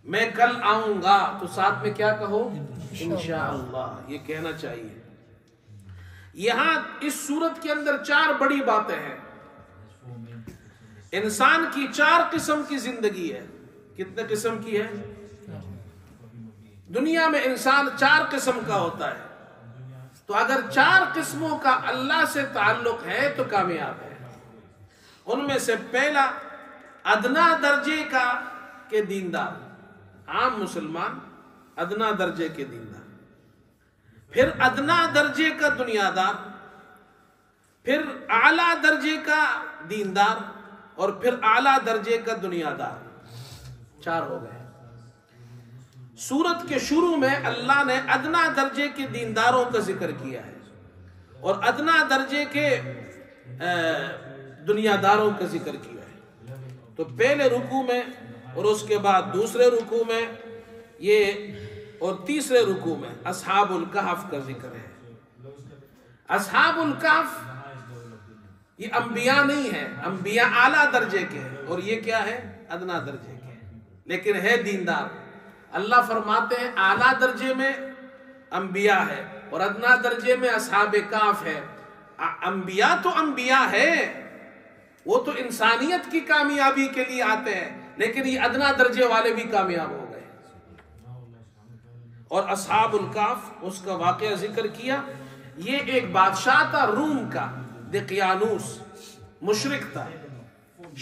میں کل آؤں گا تو ساتھ میں کیا کہو؟ انشاءاللہ، یہ کہنا چاہیے. یہاں اس صورت کے اندر 4 بڑی باتیں ہیں. انسان کی 4 قسم کی زندگی ہے. کتنے قسم کی ہے؟ دنیا میں انسان 4 قسم کا ہوتا ہے. تو اگر 4 قسموں کا اللہ سے تعلق ہے تو کامیاب ہے. ان میں سے پہلا ادنا درجے کا کے دیندار، عام مسلمان ادنا درجے کے دیندار، پھر ادنا درجے کا دنیا دار، پھر اعلیٰ درجے کا دیندار، اور پھر اعلیٰ درجے کا دنیا دار. 4 ہو گئے. سورت کے شروع میں اللہ نے ادنا درجے کے دینداروں کا ذکر کیا ہے اور ادنا درجے کے دنیا داروں کا ذکر کیا ہے. تو پہلے رکوع میں اور اس کے بعد دوسرے رکوع میں یہ، اور تیسرے رکوع میں اصحاب الکہف کا ذکر ہے. اصحاب الکہف یہ انبیاء نہیں ہے، انبیاء اعلیٰ درجے کے ہیں اور یہ کیا ہے؟ ادنا درجے کے، لیکن ہے دیندار. اللہ فرماتے ہیں اعلیٰ درجے میں انبیاء ہے اور ادنا درجے میں اصحاب کہف ہے. انبیاء تو انبیاء ہے، وہ تو انسانیت کی کامیابی کے لیے آتے ہیں، لیکن یہ ادنا درجے والے بھی کامیاب ہو گئے. اور اصحاب الکہف اس کا واقعہ ذکر کیا. یہ ایک بادشاہ تھا روم کا، دقیانوس، مشرک تھا،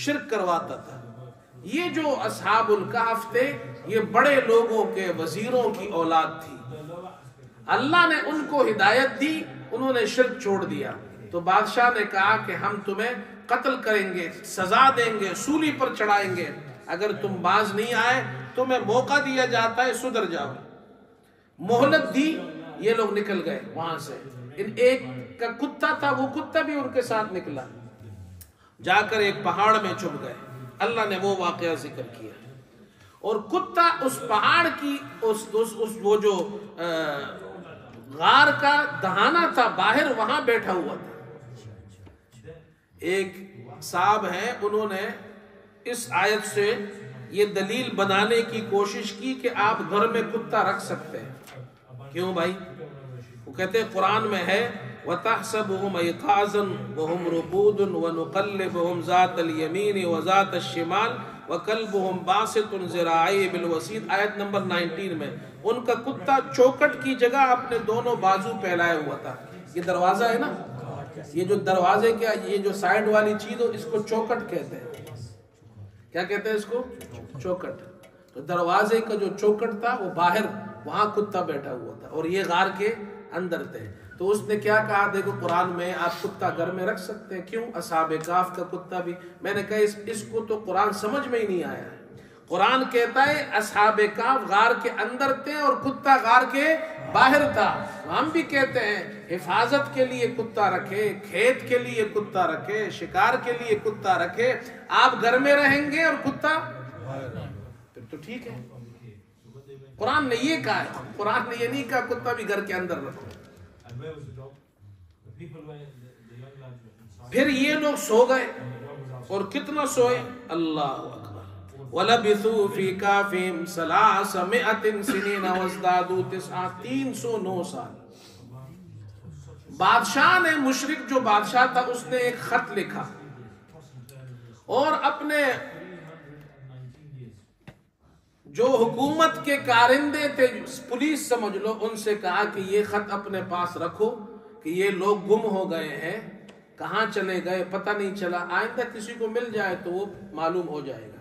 شرک کرواتا تھا. یہ جو اصحاب الکہف تھے یہ بڑے لوگوں کے وزیروں کی اولاد تھی، اللہ نے ان کو ہدایت دی، انہوں نے شرک چھوڑ دیا، تو بادشاہ نے کہا کہ ہم تمہیں قتل کریں گے، سزا دیں گے، سولی پر چڑھائیں گے، اگر تم باز نہیں آئے تمہیں موقع دیا جاتا ہے سدھر جاؤ۔ مہلت دی، یہ لوگ نکل گئے وہاں سے۔ ان ایک کا کتا تھا، وہ کتا بھی ان کے ساتھ نکلا، جا کر ایک پہاڑ میں چھپ گئے۔ اللہ نے وہ واقعہ ذکر کیا، اور کتا اس پہاڑ کی وہ جو غار کا دہانہ تھا باہر، وہاں بیٹھا ہوا تھا۔ ایک صاحب ہیں، انہوں نے اس آیت سے یہ دلیل بنانے کی کوشش کی کہ آپ گھر میں کتا رکھ سکتے ہیں۔ کیوں بھائی؟ وہ کہتے ہیں قرآن میں ہے وَتَحْسَبُهُمْ أَيْقَاظًا وَهُمْ رُقُودٌ وَنُقَلِّبُهُمْ ذَاتَ الْيَمِينِ وَذَاتَ الشِّمَالِ وَكَلْبُهُمْ بَاسِطٌ ذِرَاعَيْهِ بِالْوَسِيدِ، آیت نمبر 19 میں ان کا کتا چوکٹ کی جگہ اپنے دونوں بازو پھیلائے ہوا تھا۔ یہ دروازہ ہے نا، یہ جو دروازے کا یہ جو سائیڈ والی چیز ہو، اس کو چوکٹ کہتے ہیں۔ کیا کہتے ہیں اس کو؟ چوکٹ۔ تو دروازے کا جو چوکٹ تھا وہ باہر، وہاں کتا بیٹھا ہوا تھا، اور یہ غار کے اندر تھے۔ تو اس نے کیا کہا؟ دیکھو قرآن میں آپ کتا گھر میں رکھ سکتے ہیں، کیوں؟ اصحاب کہف کا کتا بھی۔ میں نے کہا اس کو تو قرآن سمجھ میں ہی نہیں آیا ہے۔ قرآن کہتا ہے اصحاب کہف غار کے اندر تھے اور کتا غار کے باہر تھا۔ ہم بھی کہتے ہیں حفاظت کے لیے کتا رکھے، کھیت کے لیے کتا رکھے، شکار کے لیے کتا رکھے، آپ گھر میں رہیں گے اور کتا پھر تو ٹھیک ہے۔ قرآن نے یہ کہا ہے، قرآن نے یہ نہیں کہا کتا بھی گھر کے اندر رکھو۔ پھر یہ لوگ سو گئے، اور کتنا سوئے؟ اللہ اکبر۔ وَلَبِثُوا فِي كَهْفِهِمْ 300 سِنِينَ وَازْدَادُوا 9 309 سال۔ بادشاہ نے، مشرک جو بادشاہ تھا، اس نے ایک خط لکھا اور اپنے جو حکومت کے کارندے تھے، پولیس سمجھ لو، ان سے کہا کہ یہ خط اپنے پاس رکھو کہ یہ لوگ گم ہو گئے ہیں، کہاں چلے گئے پتہ نہیں چلا، آئندہ کسی کو مل جائے تو وہ معلوم ہو جائے گا۔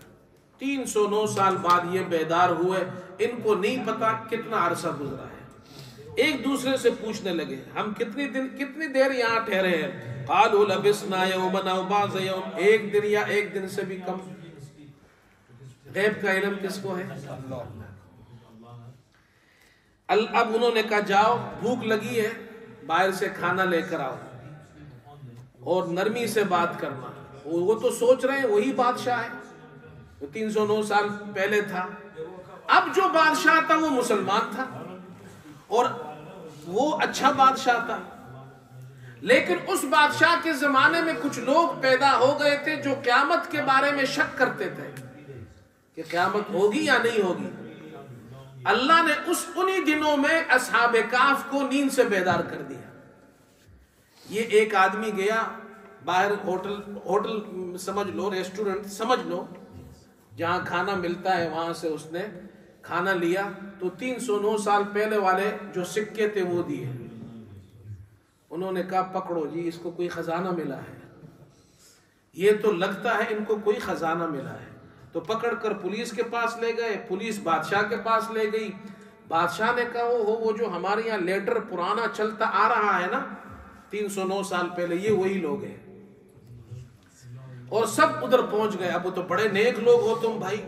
309 سال بعد یہ بیدار ہوئے، ان کو نہیں پتا کتنا عرصہ گزرا ہے۔ ایک دوسرے سے پوچھنے لگے ہم کتنی دیر یہاں ٹھہرے ہیں؟ قالوا لبثنا يوما او بعض يوم، ایک دن یا ایک دن سے بھی کم۔ غیب کا علم کس کو ہے؟ اب انہوں نے کہا جاؤ، بھوک لگی ہے، باہر سے کھانا لے کر آؤ، اور نرمی سے بات کرنا۔ وہ تو سوچ رہے ہیں وہی بادشاہ ہے، وہ 309 سال پہلے تھا۔ اب جو بادشاہ تھا وہ مسلمان تھا، اور وہ اچھا بادشاہ تھا، لیکن اس بادشاہ کے زمانے میں کچھ لوگ پیدا ہو گئے تھے جو قیامت کے بارے میں شک کرتے تھے کہ قیامت ہوگی یا نہیں ہوگی۔ اللہ نے انہی دنوں میں اصحاب کہف کو نیند سے بیدار کر دیا۔ یہ ایک آدمی گیا باہر، ہوٹل سمجھ لو، ریسٹورنٹ سمجھ لو، جہاں کھانا ملتا ہے، وہاں سے اس نے کھانا لیا تو 309 سال پہلے والے جو سکے تھے وہ دیے۔ انہوں نے کہا پکڑو جی، اس کو کوئی خزانہ ملا ہے، یہ تو لگتا ہے ان کو کوئی خزانہ ملا ہے۔ تو پکڑ کر پولیس کے پاس لے گئے، پولیس بادشاہ کے پاس لے گئی۔ بادشاہ نے کہا وہ جو ہمارے یہاں لیٹر پرانا چلتا آ رہا ہے نا 309 سال پہلے، یہ وہی لوگ ہیں۔ اور سب ادھر پہنچ گئے۔ اب وہ تو بڑے نیک لوگ ہو تم بھائی،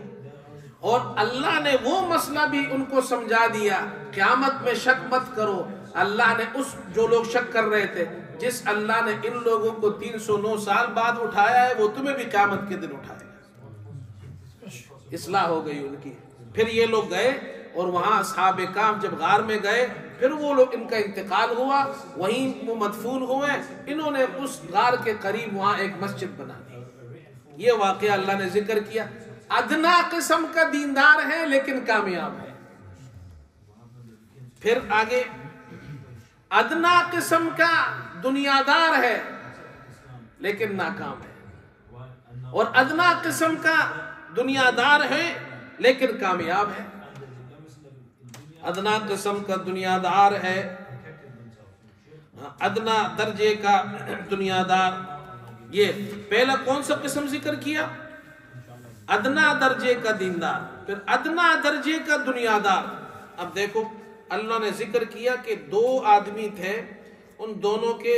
اور اللہ نے وہ مسئلہ بھی ان کو سمجھا دیا، قیامت میں شک مت کرو۔ اللہ نے جو لوگ شک کر رہے تھے، جس اللہ نے ان لوگوں کو 309 سال بعد اٹھایا ہے، وہ تمہیں بھی قیامت کے دن اٹھائے گا۔ اصلاح ہو گئی ان کی۔ پھر یہ لوگ گئے، اور وہاں اصحاب کہف جب غار میں گئے، پھر وہ لوگ، ان کا انتقال ہوا، وہیں وہ مدفون ہوئے۔ انہوں نے اس غار کے قریب وہاں ایک مسجد بنا دی۔ یہ واقعہ اللہ نے ذکر کیا۔ ادنا قسم کا دیندار ہے لیکن کامیاب ہے۔ پھر آگے ادنا قسم کا دنیادار ہے لیکن ناکام ہے، اور ادنا قسم کا دنیادار ہے لیکن کامیاب ہے۔ ادنا قسم کا دنیادار ہے، ادنا درجے کا دنیادار۔ یہ پہلا کون سا قسم ذکر کیا؟ ادنا درجے کا دیندار، پھر ادنا درجے کا دنیادار۔ اب دیکھو اللہ نے ذکر کیا کہ دو آدمی تھے، ان دونوں کے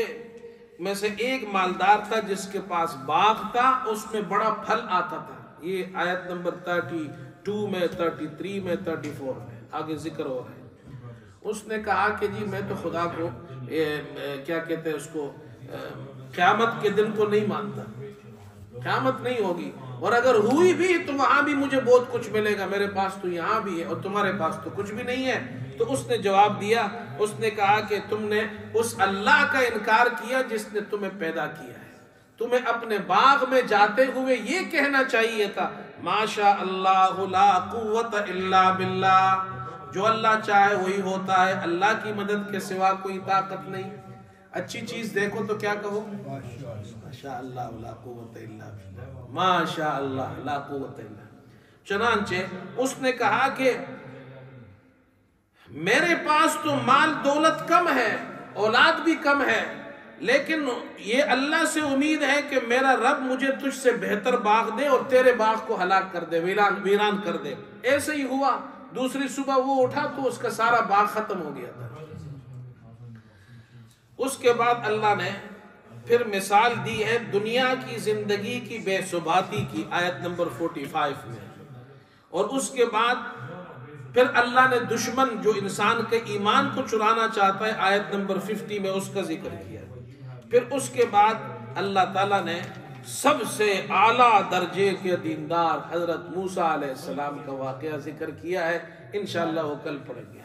میں سے ایک مالدار تھا جس کے پاس باغ تھا، اس میں بڑا پھل آتا تھا۔ یہ آیت نمبر 32 میں، 33 میں، 34 میں آگے ذکر ہو رہا ہے۔ اس نے کہا کہ جی میں تو خدا کو کیا کہتے ہیں اس کو، قیامت کے دن کو نہیں مانتا، قیامت نہیں ہوگی، اور اگر ہوئی بھی تو وہاں بھی مجھے بہت کچھ ملے گا، میرے پاس تو یہاں بھی ہے اور تمہارے پاس تو کچھ بھی نہیں ہے۔ تو اس نے جواب دیا، اس نے کہا کہ تم نے اس اللہ کا انکار کیا جس نے تمہیں پیدا کیا ہے۔ تمہیں اپنے باغ میں جاتے ہوئے یہ کہنا چاہیے تھا ماشاء اللہ لا قوت الا باللہ، جو اللہ چاہے وہی ہوتا ہے، اللہ کی مدد کے سوا کوئی طاقت نہیں۔ اچھی چیز دیکھو تو کیا کہو، ماشاء اللہ لا قوت الا باللہ، ماشاء اللہ لا قوت الا۔ چنانچہ اس نے کہا کہ میرے پاس تو مال دولت کم ہے، اولاد بھی کم ہے، لیکن یہ اللہ سے امید ہے کہ میرا رب مجھے تجھ سے بہتر باغ دے اور تیرے باغ کو ہلاک کر دے، ویران کر دے۔ ایسے ہی ہوا، دوسری صبح وہ اٹھا تو اس کا سارا باغ ختم ہو گیا تھا۔ اس کے بعد اللہ نے پھر مثال دی ہے دنیا کی زندگی کی بے ثباتی کی، آیت نمبر 45 میں، اور اس کے بعد پھر اللہ نے دشمن جو انسان کے ایمان کو چرانا چاہتا ہے، آیت نمبر 50 میں اس کا ذکر کیا۔ پھر اس کے بعد اللہ تعالیٰ نے سب سے اعلیٰ درجے کے دیندار حضرت موسیٰ علیہ السلام کا واقعہ ذکر کیا ہے، انشاءاللہ وہ کل پڑھیں گے۔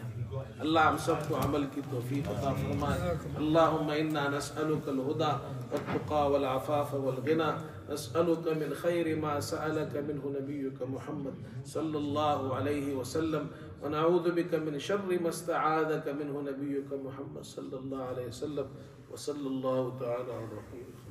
اللہ ہم سب کو عمل کی توفیق عطا فرمائے۔ اللہم انا نسألک الہدی والتقی والعفاف والغنی، نسألک من خیر ما سألک منہ نبیک محمد صلی اللہ علیہ وسلم، ونعوذ بک من شر ما استعاذک منہ نبیک محمد صلی اللہ علیہ وسلم، وصلی اللہ تعالی علیہ وسلم۔